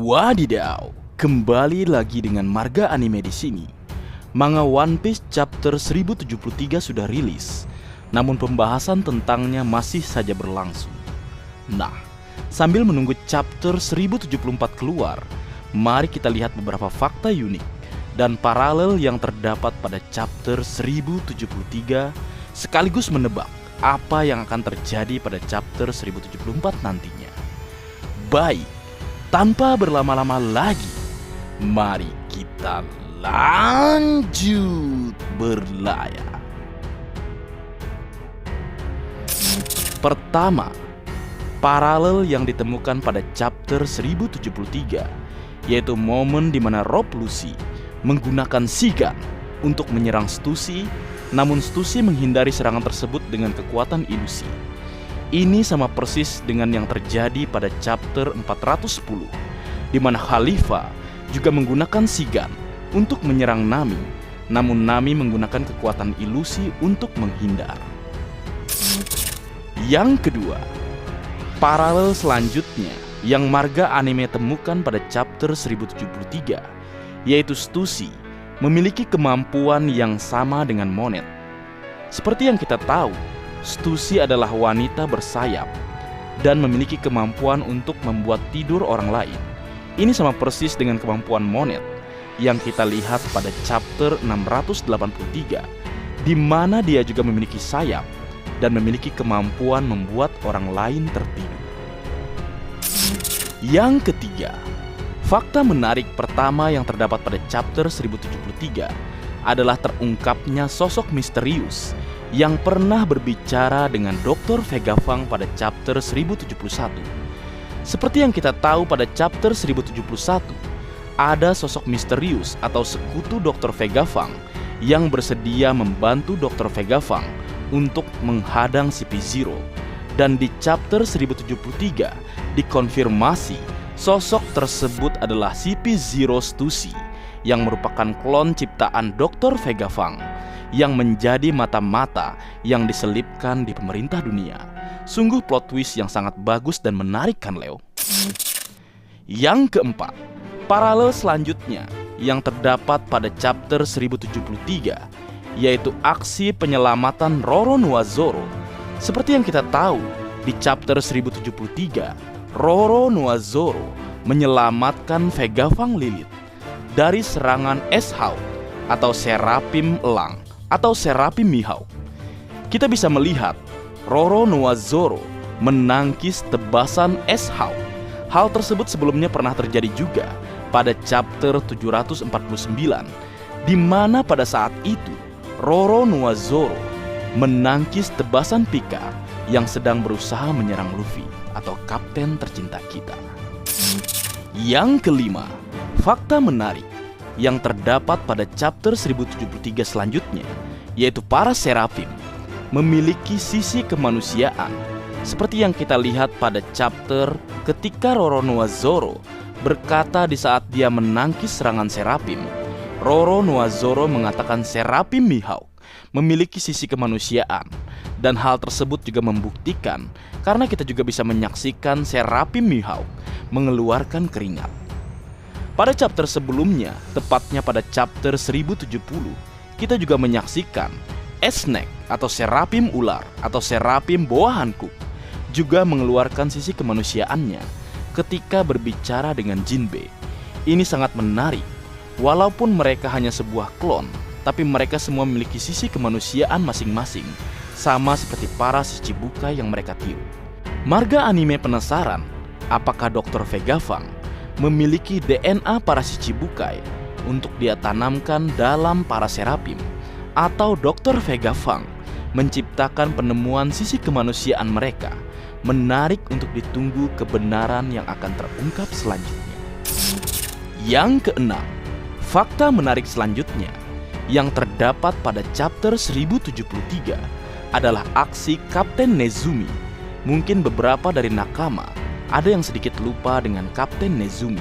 Wadidaw, kembali lagi dengan Marga Anime di sini. Manga One Piece chapter 1073 sudah rilis, namun pembahasan tentangnya masih saja berlangsung. Nah, sambil menunggu chapter 1074 keluar, mari kita lihat beberapa fakta unik dan paralel yang terdapat pada chapter 1073 sekaligus menebak apa yang akan terjadi pada chapter 1074 nantinya. Baik, tanpa berlama-lama lagi, mari kita lanjut berlayar. Pertama, paralel yang ditemukan pada chapter 1073, yaitu momen di mana Rob Lucy menggunakan Shigan untuk menyerang Stussy, namun Stussy menghindari serangan tersebut dengan kekuatan ilusi. Ini sama persis dengan yang terjadi pada chapter 410, di mana Khalifa juga menggunakan Shigan untuk menyerang Nami, namun Nami menggunakan kekuatan ilusi untuk menghindar. Yang kedua, paralel selanjutnya yang Marga Anime temukan pada chapter 1073, yaitu Stussy memiliki kemampuan yang sama dengan Monet. Seperti yang kita tahu, Stussy adalah wanita bersayap dan memiliki kemampuan untuk membuat tidur orang lain. Ini sama persis dengan kemampuan Monet yang kita lihat pada chapter 683, di mana dia juga memiliki sayap dan memiliki kemampuan membuat orang lain tertidur. Yang ketiga, fakta menarik pertama yang terdapat pada chapter 1073 adalah terungkapnya sosok misterius yang pernah berbicara dengan Dr. Vegapunk pada chapter 1071. Seperti yang kita tahu pada chapter 1071, ada sosok misterius atau sekutu Dr. Vegapunk yang bersedia membantu Dr. Vegapunk untuk menghadang CP0. Dan di chapter 1073 dikonfirmasi sosok tersebut adalah CP0 Stussy yang merupakan klon ciptaan Dr. Vegapunk yang menjadi mata-mata yang diselipkan di pemerintah dunia. Sungguh plot twist yang sangat bagus dan menarik kan, Leo? Yang keempat, paralel selanjutnya yang terdapat pada chapter 1073, yaitu aksi penyelamatan Roronoa Zoro. Seperti yang kita tahu, di chapter 1073, Roronoa Zoro menyelamatkan Vegapunk Lilith dari serangan S-Hawk atau Seraphim Elang atau Seraphim Mihawk. Kita bisa melihat Roronoa Zoro menangkis tebasan S-Hawk. Hal tersebut sebelumnya pernah terjadi juga pada chapter 749, di mana pada saat itu Roronoa Zoro menangkis tebasan Pika yang sedang berusaha menyerang Luffy atau kapten tercinta kita. Yang kelima, fakta menarik yang terdapat pada chapter 1073 selanjutnya, yaitu para Seraphim memiliki sisi kemanusiaan, seperti yang kita lihat pada chapter ketika Roronoa Zoro berkata di saat dia menangkis serangan Seraphim. Roronoa Zoro mengatakan Seraphim Mihawk memiliki sisi kemanusiaan, dan hal tersebut juga membuktikan karena kita juga bisa menyaksikan Seraphim Mihawk mengeluarkan keringat. Pada chapter sebelumnya, tepatnya pada chapter 1070, kita juga menyaksikan Snake atau Seraphim Ular atau Seraphim Boa Hancock juga mengeluarkan sisi kemanusiaannya ketika berbicara dengan Jinbe. Ini sangat menarik, walaupun mereka hanya sebuah klon, tapi mereka semua memiliki sisi kemanusiaan masing-masing, sama seperti para Shichibukai yang mereka tiru. Marga Anime penasaran, apakah Dr. Vegapunk memiliki DNA para Shichibukai untuk dia tanamkan dalam para Seraphim, atau Dr. Vegapunk menciptakan penemuan sisi kemanusiaan mereka? Menarik untuk ditunggu kebenaran yang akan terungkap selanjutnya. Yang keenam, fakta menarik selanjutnya yang terdapat pada chapter 1073 adalah aksi Kapten Nezumi. Mungkin beberapa dari nakama ada yang sedikit lupa dengan Kapten Nezumi.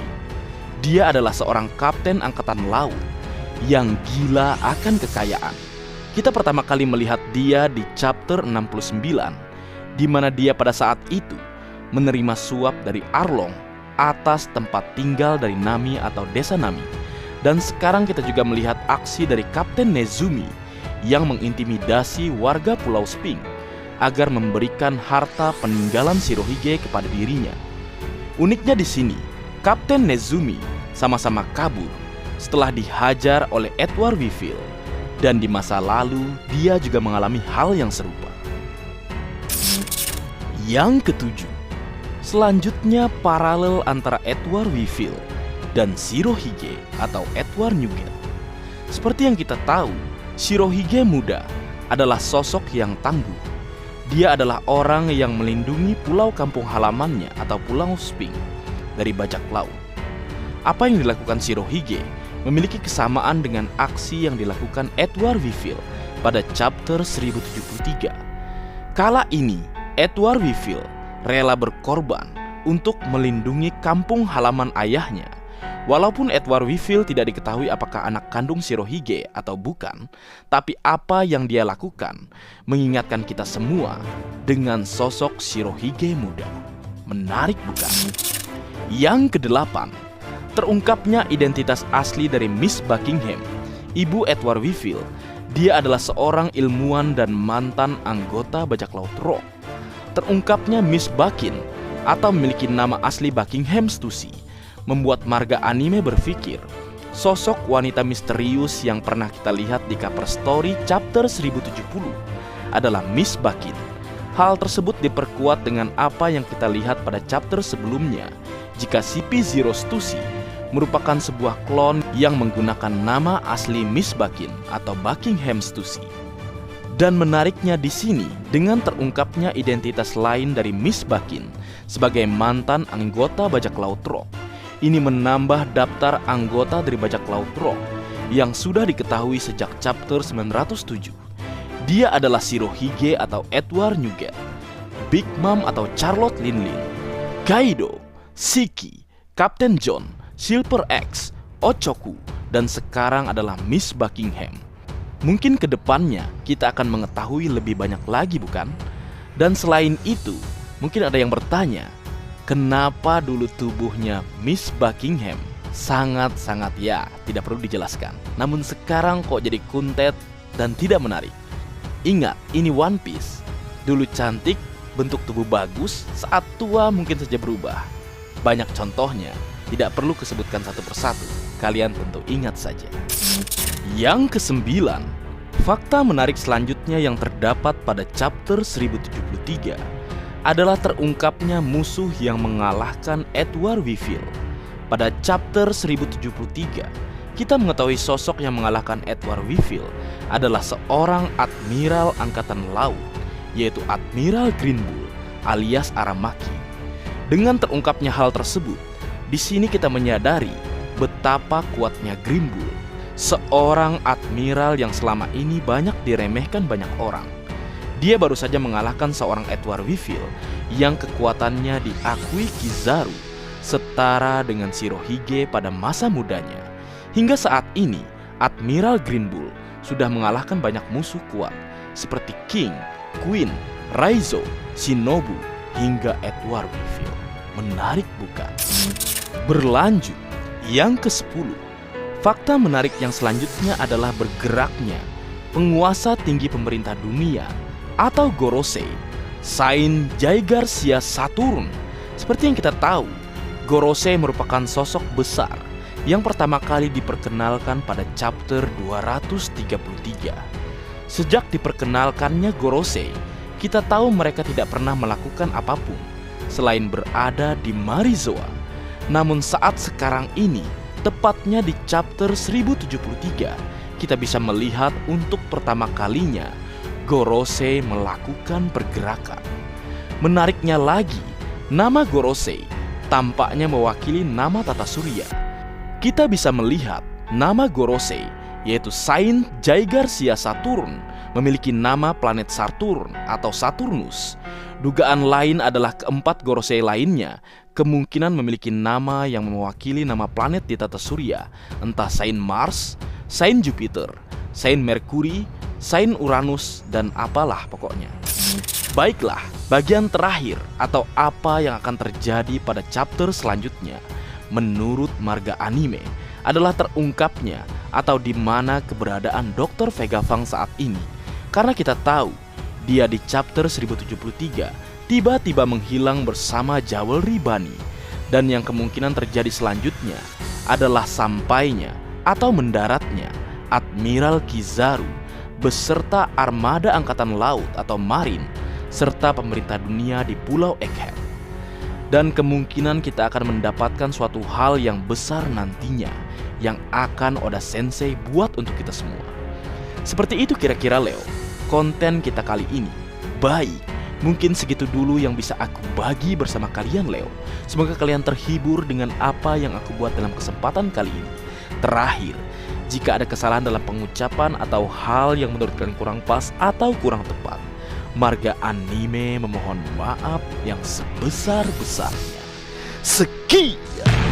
Dia adalah seorang kapten angkatan laut yang gila akan kekayaan. Kita pertama kali melihat dia di chapter 69, di mana dia pada saat itu menerima suap dari Arlong atas tempat tinggal dari Nami atau desa Nami. Dan sekarang kita juga melihat aksi dari Kapten Nezumi yang mengintimidasi warga Pulau Sphinx agar memberikan harta peninggalan Shirohige kepada dirinya. Uniknya di sini, Kapten Nezumi sama-sama kabur setelah dihajar oleh Edward Weevil, dan di masa lalu dia juga mengalami hal yang serupa. Yang ketujuh, selanjutnya paralel antara Edward Weevil dan Shirohige atau Edward Newgate. Seperti yang kita tahu, Shirohige muda adalah sosok yang tangguh. Dia adalah orang yang melindungi pulau kampung halamannya atau Pulau Sphinx dari bajak laut. Apa yang dilakukan Shirohige memiliki kesamaan dengan aksi yang dilakukan Edward Weevil pada chapter 1073. Kala ini, Edward Weevil rela berkorban untuk melindungi kampung halaman ayahnya. Walaupun Edward Weevil tidak diketahui apakah anak kandung Shirohige atau bukan, tapi apa yang dia lakukan mengingatkan kita semua dengan sosok Shirohige muda. Menarik bukan? Yang kedelapan, terungkapnya identitas asli dari Miss Buckingham, ibu Edward Weevil. Dia adalah seorang ilmuwan dan mantan anggota bajak laut Rock. Terungkapnya Miss Buckin atau memiliki nama asli Buckingham Stussy membuat marga anime berpikir sosok wanita misterius yang pernah kita lihat di cover story chapter 1070 adalah Miss Buckin. Hal tersebut diperkuat dengan apa yang kita lihat pada chapter sebelumnya, jika CP0 Stussy merupakan sebuah klon yang menggunakan nama asli Miss Buckin atau Buckingham Stussy. Dan menariknya di sini, dengan terungkapnya identitas lain dari Miss Buckin sebagai mantan anggota bajak laut Rock, ini menambah daftar anggota dari bajak laut Rock yang sudah diketahui sejak chapter 907. Dia adalah Shirohige atau Edward Newgate, Big Mom atau Charlotte Linlin, Kaido, Shiki, Kapten John, Silver X, Ochoku, dan sekarang adalah Miss Buckingham. Mungkin kedepannya kita akan mengetahui lebih banyak lagi, bukan? Dan selain itu, mungkin ada yang bertanya, kenapa dulu tubuhnya Miss Buckingham sangat-sangat ya tidak perlu dijelaskan, namun sekarang kok jadi kuntet dan tidak menarik? Ingat, ini One Piece. Dulu cantik, bentuk tubuh bagus, saat tua mungkin saja berubah. Banyak contohnya, tidak perlu kesebutkan satu persatu, kalian tentu ingat saja. Yang kesembilan, fakta menarik selanjutnya yang terdapat pada chapter 1073 adalah terungkapnya musuh yang mengalahkan Edward Weevil. Pada chapter 1073, kita mengetahui sosok yang mengalahkan Edward Weevil adalah seorang admiral angkatan laut, yaitu Admiral Green Bull alias Aramaki. Dengan terungkapnya hal tersebut, di sini kita menyadari betapa kuatnya Green Bull, seorang admiral yang selama ini banyak diremehkan banyak orang. Dia baru saja mengalahkan seorang Edward Weevil yang kekuatannya diakui Kizaru setara dengan Shirohige pada masa mudanya. Hingga saat ini, Admiral Green Bull sudah mengalahkan banyak musuh kuat seperti King, Queen, Raizo, Shinobu, hingga Edward Weevil. Menarik bukan? Berlanjut, yang ke-10. Fakta menarik yang selanjutnya adalah bergeraknya penguasa tinggi pemerintah dunia atau Gorosei, Saint Jaigarcia Saturn. Seperti yang kita tahu, Gorosei merupakan sosok besar yang pertama kali diperkenalkan pada chapter 233. Sejak diperkenalkannya Gorosei, kita tahu mereka tidak pernah melakukan apapun selain berada di Marizoa. Namun saat sekarang ini, tepatnya di chapter 1073, kita bisa melihat untuk pertama kalinya Gorosei melakukan pergerakan. Menariknya lagi, nama Gorosei tampaknya mewakili nama tata surya. Kita bisa melihat nama Gorosei, yaitu Saint Jaigarcia Saturn, memiliki nama planet Saturn atau Saturnus. Dugaan lain adalah keempat Gorosei lainnya kemungkinan memiliki nama yang mewakili nama planet di tata surya, entah Saint Mars, Saint Jupiter, Saint Mercury, Saint Uranus, dan apalah pokoknya. Baiklah, bagian terakhir atau apa yang akan terjadi pada chapter selanjutnya menurut marga anime adalah terungkapnya atau di mana keberadaan Dr. Vega Fang saat ini. Karena kita tahu dia di chapter 1073 tiba-tiba menghilang bersama Jewelry Bunny. Dan yang kemungkinan terjadi selanjutnya adalah sampainya atau mendaratnya Admiral Kizaru beserta armada angkatan laut atau marine serta pemerintah dunia di Pulau Egghead. Dan kemungkinan kita akan mendapatkan suatu hal yang besar nantinya yang akan Oda Sensei buat untuk kita semua. Seperti itu kira-kira Leo, konten kita kali ini. Baik, mungkin segitu dulu yang bisa aku bagi bersama kalian Leo. Semoga kalian terhibur dengan apa yang aku buat dalam kesempatan kali ini. Terakhir, jika ada kesalahan dalam pengucapan atau hal yang menurut kalian kurang pas atau kurang tepat, marga anime memohon maaf yang sebesar-besarnya. Sekian.